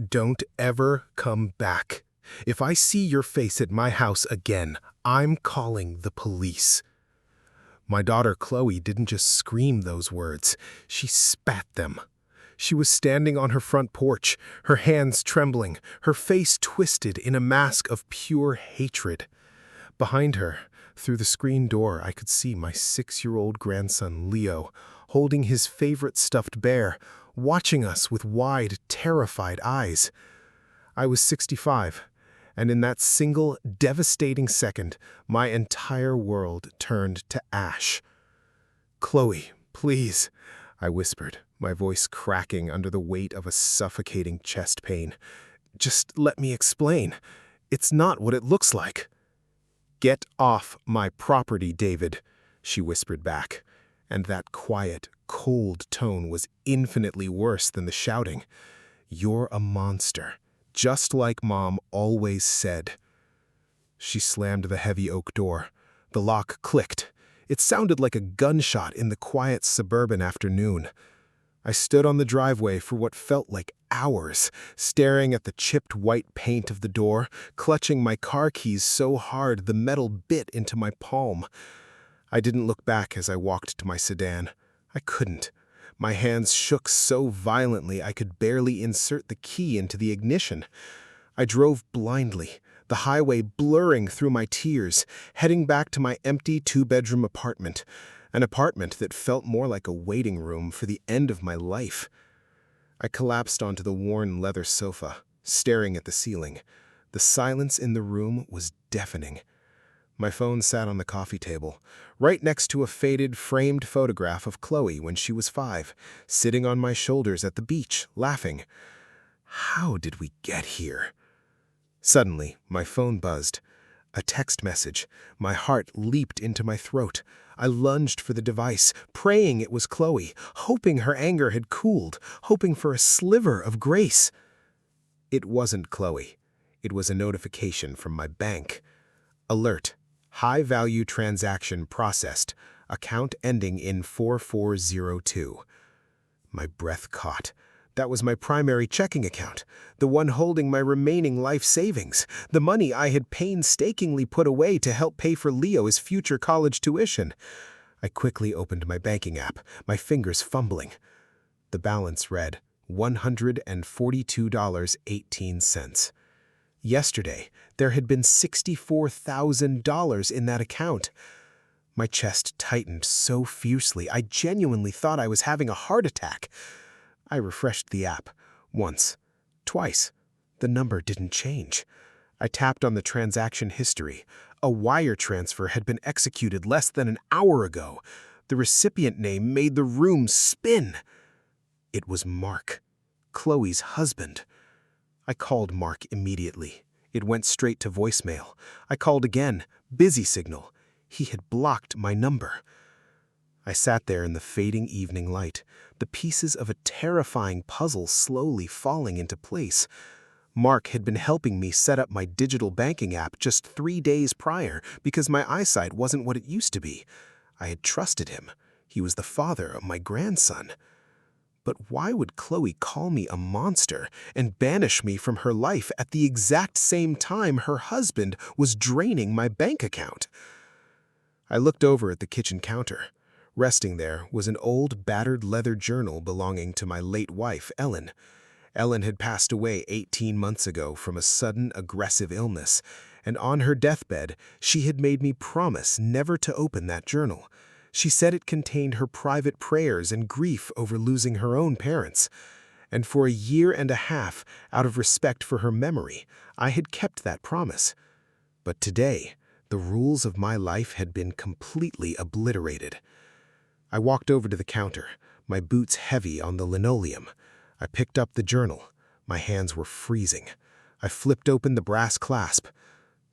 Don't ever come back. If I see your face at my house again, I'm calling the police." My daughter Chloe didn't just scream those words, she spat them. She was standing on her front porch, her hands trembling, her face twisted in a mask of pure hatred. Behind her, through the screen door, I could see my 6-year-old grandson, Leo, holding his favorite stuffed bear, watching us with wide, terrified eyes. I was 65, and in that single, devastating second, my entire world turned to ash. "Chloe, please," I whispered, my voice cracking under the weight of a suffocating chest pain. "Just let me explain. It's not what it looks like." "Get off my property, David," she whispered back, and that quiet, cold tone was infinitely worse than the shouting. "You're a monster, just like Mom always said." She slammed the heavy oak door. The lock clicked. It sounded like a gunshot in the quiet suburban afternoon. I stood on the driveway for what felt like hours, staring at the chipped white paint of the door, clutching my car keys so hard the metal bit into my palm. I didn't look back as I walked to my sedan. I couldn't. My hands shook so violently I could barely insert the key into the ignition. I drove blindly, the highway blurring through my tears, heading back to my empty 2-bedroom apartment. An apartment that felt more like a waiting room for the end of my life. I collapsed onto the worn leather sofa, staring at the ceiling. The silence in the room was deafening. My phone sat on the coffee table, right next to a faded, framed photograph of Chloe when she was 5, sitting on my shoulders at the beach, laughing. How did we get here? Suddenly, my phone buzzed. A text message. My heart leaped into my throat. I lunged for the device, praying it was Chloe, hoping her anger had cooled, hoping for a sliver of grace. It wasn't Chloe. It was a notification from my bank. Alert. High-value transaction processed. Account ending in 4402. My breath caught. That was my primary checking account, the one holding my remaining life savings, the money I had painstakingly put away to help pay for Leo's future college tuition. I quickly opened my banking app, my fingers fumbling. The balance read $142.18. Yesterday, there had been $64,000 in that account. My chest tightened so fiercely I genuinely thought I was having a heart attack. I refreshed the app. Once. Twice. The number didn't change. I tapped on the transaction history. A wire transfer had been executed less than an hour ago. The recipient name made the room spin. It was Mark, Chloe's husband. I called Mark immediately. It went straight to voicemail. I called again. Busy signal. He had blocked my number. I sat there in the fading evening light, the pieces of a terrifying puzzle slowly falling into place. Mark had been helping me set up my digital banking app just 3 days prior because my eyesight wasn't what it used to be. I had trusted him. He was the father of my grandson. But why would Chloe call me a monster and banish me from her life at the exact same time her husband was draining my bank account? I looked over at the kitchen counter. Resting there was an old, battered leather journal belonging to my late wife, Ellen. Ellen had passed away 18 months ago from a sudden, aggressive illness, and on her deathbed, she had made me promise never to open that journal. She said it contained her private prayers and grief over losing her own parents. And for 1.5 years, out of respect for her memory, I had kept that promise. But today, the rules of my life had been completely obliterated. I walked over to the counter, my boots heavy on the linoleum. I picked up the journal. My hands were freezing. I flipped open the brass clasp.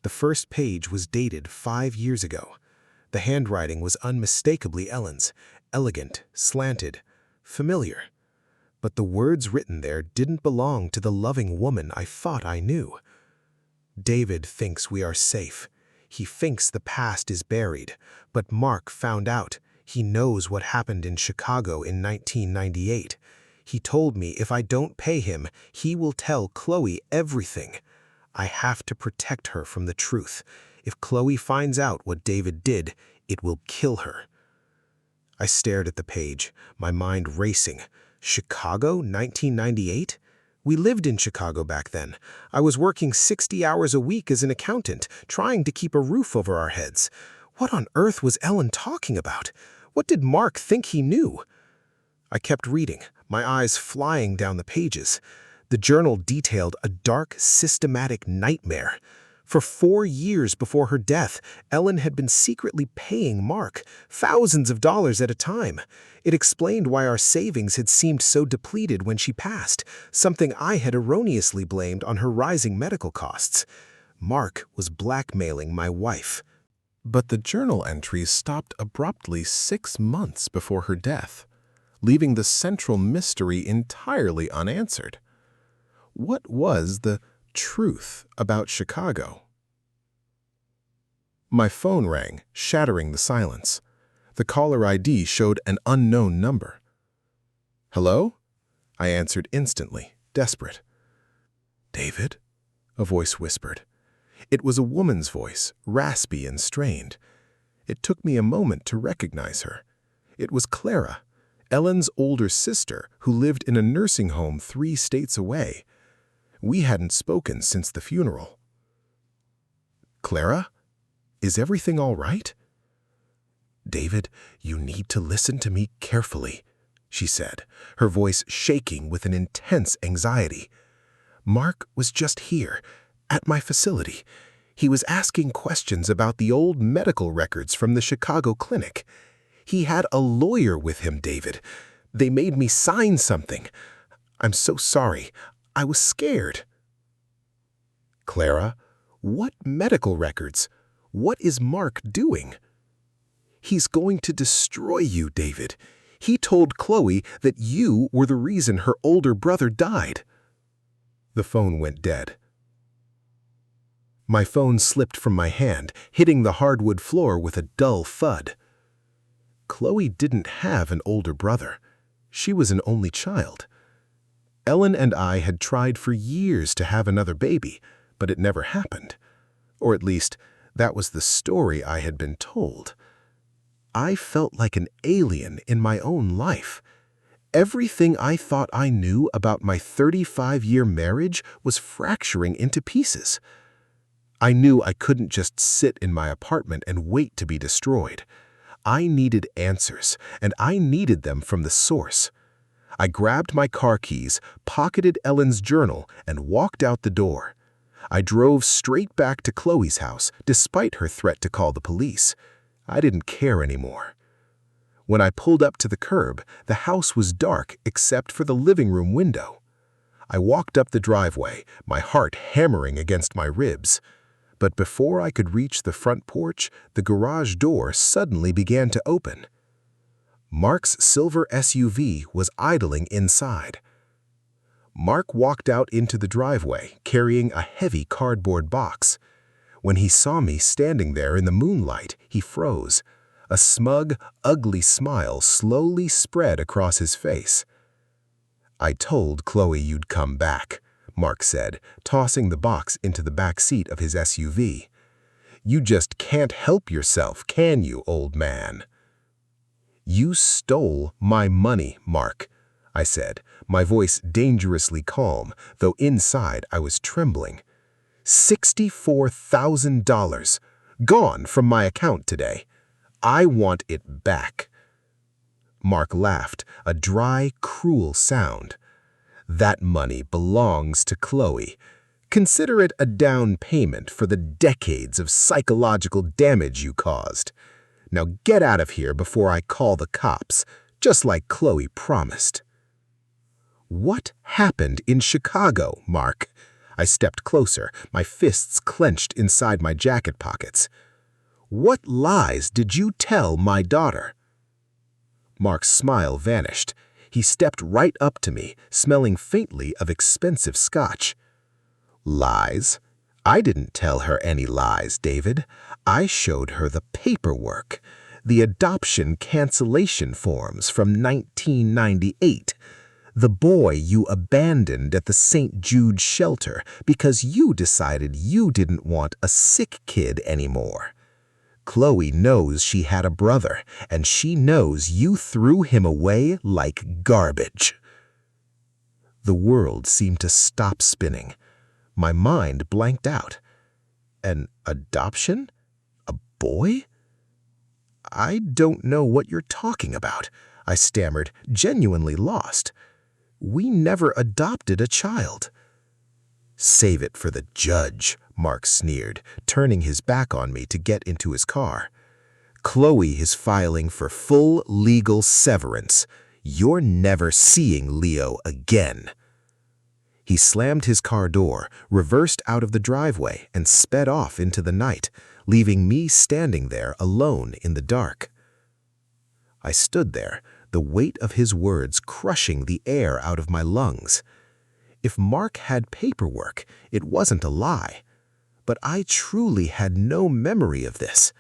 The first page was dated 5 years ago. The handwriting was unmistakably Ellen's, elegant, slanted, familiar. But the words written there didn't belong to the loving woman I thought I knew. David thinks we are safe. He thinks the past is buried, but Mark found out. He knows what happened in Chicago in 1998. He told me if I don't pay him, he will tell Chloe everything. I have to protect her from the truth. If Chloe finds out what David did, it will kill her." I stared at the page, my mind racing. Chicago, 1998? We lived in Chicago back then. I was working 60 hours a week as an accountant, trying to keep a roof over our heads. What on earth was Ellen talking about? What did Mark think he knew? I kept reading, my eyes flying down the pages. The journal detailed a dark, systematic nightmare. For 4 years before her death, Ellen had been secretly paying Mark thousands of dollars at a time. It explained why our savings had seemed so depleted when she passed, something I had erroneously blamed on her rising medical costs. Mark was blackmailing my wife. But the journal entries stopped abruptly 6 months before her death, leaving the central mystery entirely unanswered. What was the truth about Chicago? My phone rang, shattering the silence. The caller ID showed an unknown number. "Hello?" I answered instantly, desperate. "David?" a voice whispered. It was a woman's voice, raspy and strained. It took me a moment to recognize her. It was Clara, Ellen's older sister, who lived in a nursing home 3 states away. We hadn't spoken since the funeral. "Clara? Is everything all right?" "David, you need to listen to me carefully," she said, her voice shaking with an intense anxiety. "Mark was just here, at my facility. He was asking questions about the old medical records from the Chicago clinic. He had a lawyer with him, David. They made me sign something. I'm so sorry. I was scared." "Clara, what medical records? What is Mark doing?" "He's going to destroy you, David. He told Chloe that you were the reason her older brother died." The phone went dead. My phone slipped from my hand, hitting the hardwood floor with a dull thud. Chloe didn't have an older brother. She was an only child. Ellen and I had tried for years to have another baby, but it never happened. Or at least, that was the story I had been told. I felt like an alien in my own life. Everything I thought I knew about my 35-year marriage was fracturing into pieces. I knew I couldn't just sit in my apartment and wait to be destroyed. I needed answers, and I needed them from the source. I grabbed my car keys, pocketed Ellen's journal, and walked out the door. I drove straight back to Chloe's house, despite her threat to call the police. I didn't care anymore. When I pulled up to the curb, the house was dark except for the living room window. I walked up the driveway, my heart hammering against my ribs. But before I could reach the front porch, the garage door suddenly began to open. Mark's silver SUV was idling inside. Mark walked out into the driveway, carrying a heavy cardboard box. When he saw me standing there in the moonlight, he froze. A smug, ugly smile slowly spread across his face. "I told Chloe you'd come back," Mark said, tossing the box into the back seat of his SUV. "You just can't help yourself, can you, old man?" "You stole my money, Mark," I said, my voice dangerously calm, though inside I was trembling. $64,000, gone from my account today. I want it back." Mark laughed, a dry, cruel sound. "That money belongs to Chloe. Consider it a down payment for the decades of psychological damage you caused. Now get out of here before I call the cops, just like Chloe promised." "What happened in Chicago, Mark?" I stepped closer, my fists clenched inside my jacket pockets. "What lies did you tell my daughter?" Mark's smile vanished. He stepped right up to me, smelling faintly of expensive scotch. "Lies? I didn't tell her any lies, David. I showed her the paperwork, the adoption cancellation forms from 1998. The boy you abandoned at the St. Jude shelter because you decided you didn't want a sick kid anymore. Chloe knows she had a brother, and she knows you threw him away like garbage." The world seemed to stop spinning. My mind blanked out. An adoption? A boy? "I don't know what you're talking about," I stammered, genuinely lost. "We never adopted a child." "Save it for the judge," Mark sneered, turning his back on me to get into his car. "Chloe is filing for full legal severance. You're never seeing Leo again." He slammed his car door, reversed out of the driveway, and sped off into the night, leaving me standing there alone in the dark. I stood there, the weight of his words crushing the air out of my lungs. If Mark had paperwork, it wasn't a lie. But I truly had no memory of this.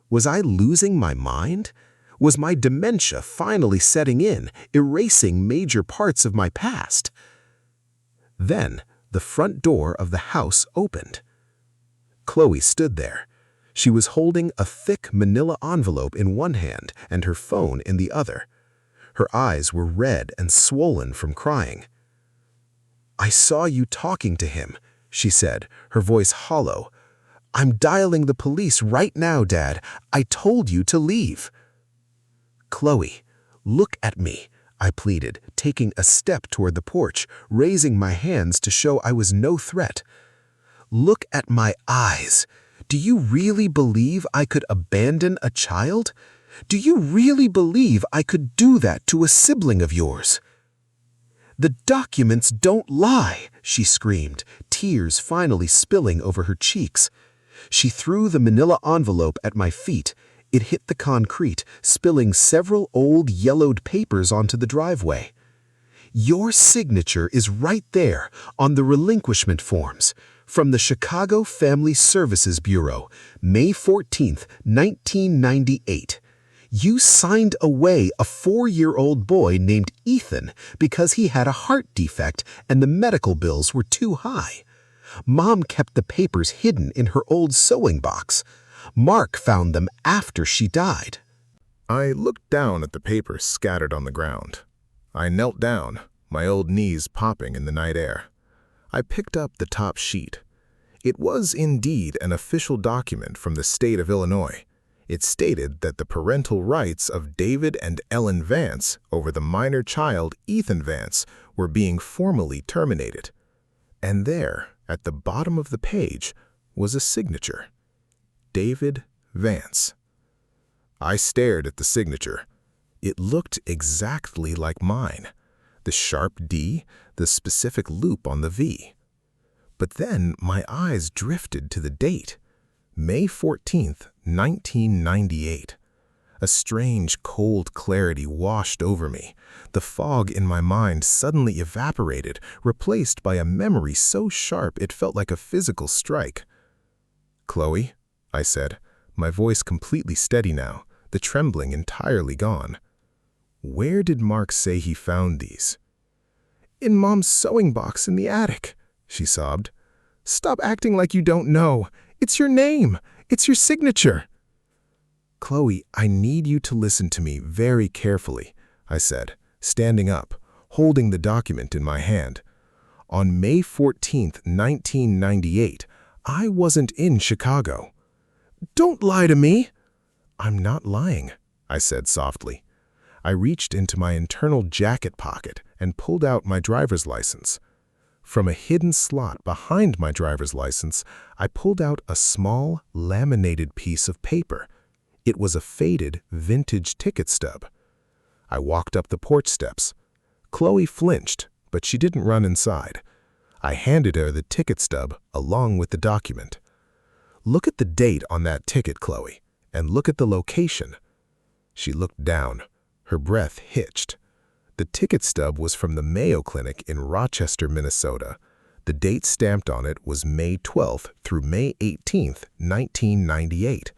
Was I losing my mind? Was my dementia finally setting in, erasing major parts of my past? Then, the front door of the house opened. Chloe stood there. She was holding a thick manila envelope in one hand and her phone in the other. Her eyes were red and swollen from crying. "I saw you talking to him," she said, her voice hollow. "I'm dialing the police right now, Dad. I told you to leave." "Chloe, look at me," I pleaded, taking a step toward the porch, raising my hands to show I was no threat. "Look at my eyes. Do you really believe I could abandon a child? Do you really believe I could do that to a sibling of yours?" "The documents don't lie," she screamed, tears finally spilling over her cheeks. She threw the manila envelope at my feet. It hit the concrete, spilling several old yellowed papers onto the driveway. "Your signature is right there on the relinquishment forms. From the Chicago Family Services Bureau, May 14th, 1998. You signed away a 4-year-old boy named Ethan because he had a heart defect and the medical bills were too high. Mom kept the papers hidden in her old sewing box. Mark found them after she died." I looked down at the papers scattered on the ground. I knelt down, my old knees popping in the night air. I picked up the top sheet. It was indeed an official document from the state of Illinois. It stated that the parental rights of David and Ellen Vance over the minor child Ethan Vance were being formally terminated. And there, at the bottom of the page, was a signature. David Vance. I stared at the signature. It looked exactly like mine. The sharp D, the specific loop on the V. But then my eyes drifted to the date. May 14th, 1998. A strange, cold clarity washed over me. The fog in my mind suddenly evaporated, replaced by a memory so sharp it felt like a physical strike. "Chloe," I said, my voice completely steady now, the trembling entirely gone. "Where did Mark say he found these?" "In Mom's sewing box in the attic," she sobbed. "Stop acting like you don't know. It's your name. It's your signature." "Chloe, I need you to listen to me very carefully," I said, standing up, holding the document in my hand. "On May 14th, 1998, I wasn't in Chicago." "Don't lie to me." "I'm not lying," I said softly. I reached into my internal jacket pocket and pulled out my driver's license. From a hidden slot behind my driver's license, I pulled out a small, laminated piece of paper. It was a faded, vintage ticket stub. I walked up the porch steps. Chloe flinched, but she didn't run inside. I handed her the ticket stub along with the document. "Look at the date on that ticket, Chloe, and look at the location." She looked down. Her breath hitched. The ticket stub was from the Mayo Clinic in Rochester, Minnesota. The date stamped on it was May 12th through May 18th, 1998.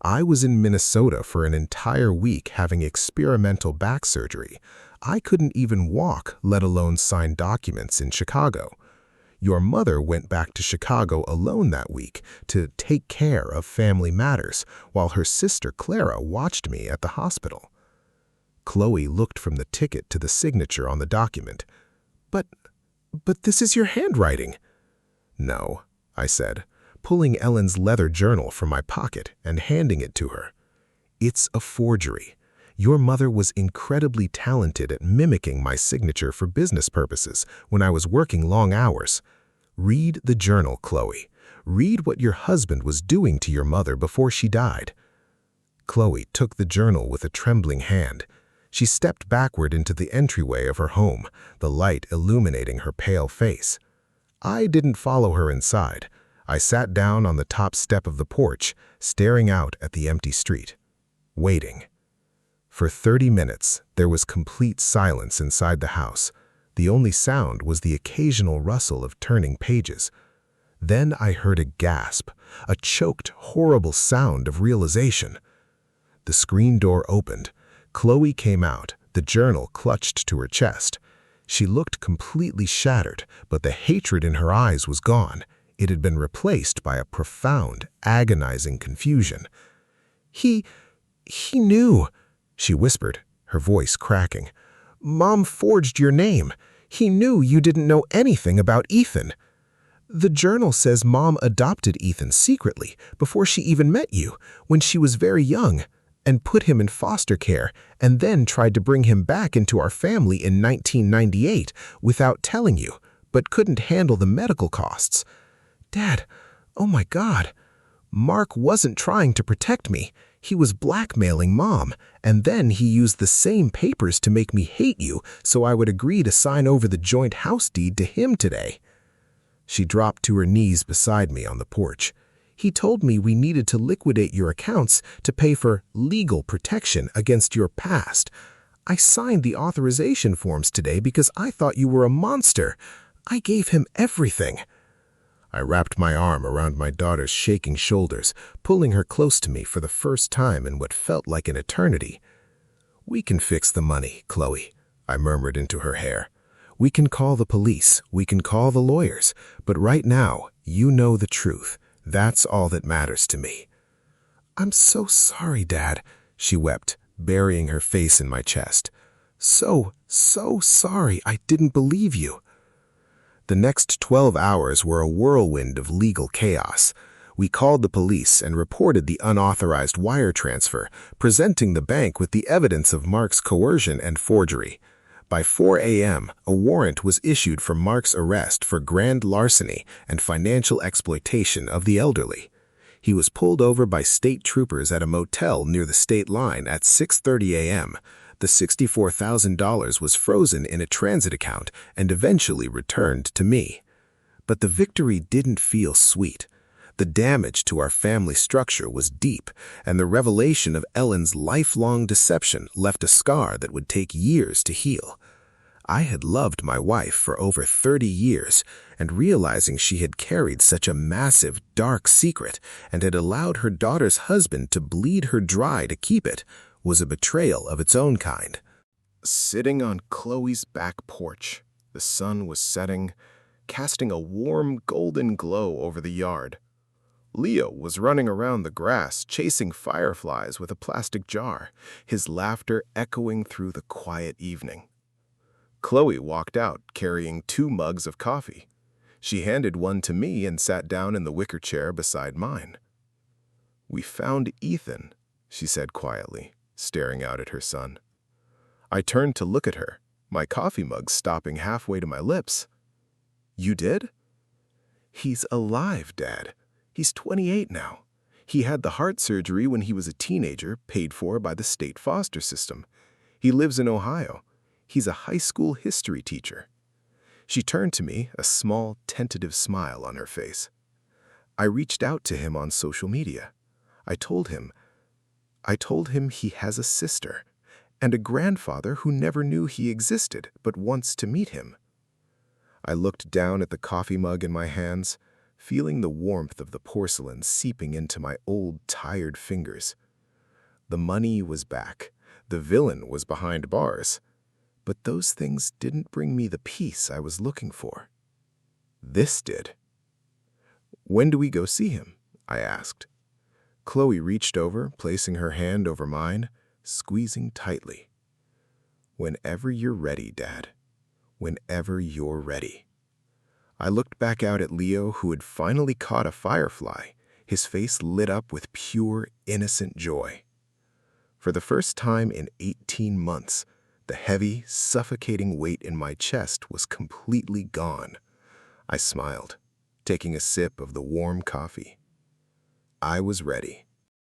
I was in Minnesota for an entire week having experimental back surgery. I couldn't even walk, let alone sign documents in Chicago. Your mother went back to Chicago alone that week to take care of family matters, while her sister Clara watched me at the hospital. Chloe looked from the ticket to the signature on the document. But this is your handwriting." "No," I said, pulling Ellen's leather journal from my pocket and handing it to her. "It's a forgery. Your mother was incredibly talented at mimicking my signature for business purposes when I was working long hours. Read the journal, Chloe. Read what your husband was doing to your mother before she died." Chloe took the journal with a trembling hand. She stepped backward into the entryway of her home, the light illuminating her pale face. I didn't follow her inside. I sat down on the top step of the porch, staring out at the empty street, waiting. For 30 minutes, there was complete silence inside the house. The only sound was the occasional rustle of turning pages. Then I heard a gasp, a choked, horrible sound of realization. The screen door opened. Chloe came out, the journal clutched to her chest. She looked completely shattered, but the hatred in her eyes was gone. It had been replaced by a profound, agonizing confusion. He knew," she whispered, her voice cracking. "Mom forged your name. He knew you didn't know anything about Ethan. The journal says Mom adopted Ethan secretly before she even met you, when she was very young, and put him in foster care, and then tried to bring him back into our family in 1998 without telling you, but couldn't handle the medical costs. Dad, oh my God. Mark wasn't trying to protect me. He was blackmailing Mom, and then he used the same papers to make me hate you so I would agree to sign over the joint house deed to him today." She dropped to her knees beside me on the porch. "He told me we needed to liquidate your accounts to pay for legal protection against your past. I signed the authorization forms today because I thought you were a monster. I gave him everything." I wrapped my arm around my daughter's shaking shoulders, pulling her close to me for the first time in what felt like an eternity. "We can fix the money, Chloe," I murmured into her hair. "We can call the police, we can call the lawyers, but right now, you know the truth. That's all that matters to me." "I'm so sorry, Dad," she wept, burying her face in my chest. So sorry I didn't believe you." The next 12 hours were a whirlwind of legal chaos. We called the police and reported the unauthorized wire transfer, presenting the bank with the evidence of Mark's coercion and forgery. By 4 a.m., a warrant was issued for Mark's arrest for grand larceny and financial exploitation of the elderly. He was pulled over by state troopers at a motel near the state line at 6:30 a.m. The $64,000 was frozen in a transit account and eventually returned to me. But the victory didn't feel sweet. The damage to our family structure was deep, and the revelation of Ellen's lifelong deception left a scar that would take years to heal. I had loved my wife for over 30 years, and realizing she had carried such a massive, dark secret and had allowed her daughter's husband to bleed her dry to keep it was a betrayal of its own kind. Sitting on Chloe's back porch, the sun was setting, casting a warm, golden glow over the yard. Leo was running around the grass, chasing fireflies with a plastic jar, his laughter echoing through the quiet evening. Chloe walked out, carrying 2 mugs of coffee. She handed one to me and sat down in the wicker chair beside mine. "We found Ethan," she said quietly, staring out at her son. I turned to look at her, my coffee mug stopping halfway to my lips. "You did?" "He's alive, Dad. He's 28 now. He had the heart surgery when he was a teenager, paid for by the state foster system. He lives in Ohio. He's a high school history teacher." She turned to me, a small, tentative smile on her face. "I reached out to him on social media. I told him he has a sister and a grandfather who never knew he existed but wants to meet him." I looked down at the coffee mug in my hands, feeling the warmth of the porcelain seeping into my old, tired fingers. The money was back. The villain was behind bars. But those things didn't bring me the peace I was looking for. This did. "When do we go see him?" I asked. Chloe reached over, placing her hand over mine, squeezing tightly. "Whenever you're ready, Dad. Whenever you're ready." I looked back out at Leo, who had finally caught a firefly, his face lit up with pure, innocent joy. For the first time in 18 months, the heavy, suffocating weight in my chest was completely gone. I smiled, taking a sip of the warm coffee. I was ready.